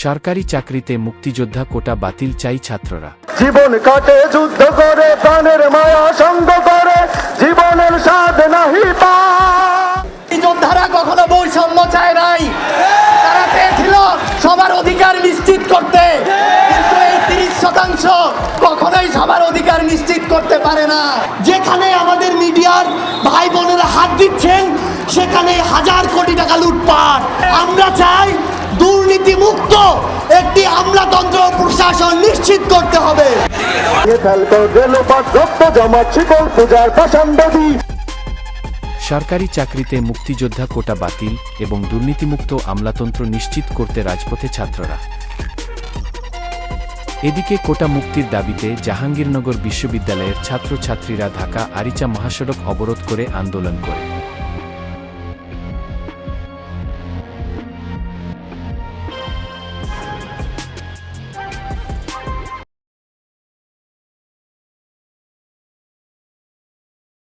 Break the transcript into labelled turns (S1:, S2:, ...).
S1: সরকারি চাকরিতে মুক্তিযোদ্ধা কোটা বাতিল চাই ছাত্ররা।
S2: জীবন কাটে যুদ্ধ করে, প্রাণের মায়া সঙ্গ করে, জীবনের স্বাদ নাহি পায়।
S3: যোদ্ধারা কখনো বৈষম্য চায় নাই, তারা চেয়েছিল সবার অধিকার নিশ্চিত করতে, কিন্তু এই 30% কখনোই সবার অধিকার নিশ্চিত করতে পারে না। যেখানে আমাদের মিডিয়ার ভাই বোনেরা হাত দিচ্ছেন সেখানে হাজার কোটি টাকা লুটপাট। আমরা চাই দুর্নীতি মুক্ত একটি আমলাতন্ত্র প্রশাসন নিশ্চিত করতে হবে।
S1: সরকারি চাকরিতে মুক্তিযোদ্ধা কোটা বাতিল এবং দুর্নীতিমুক্ত আমলাতন্ত্র নিশ্চিত করতে রাজপথে ছাত্ররা। এদিকে কোটা মুক্তির দাবিতে জাহাঙ্গীরনগর বিশ্ববিদ্যালয়ের ছাত্রছাত্রীরা ঢাকা আরিচা মহাসড়ক অবরোধ করে আন্দোলন করে।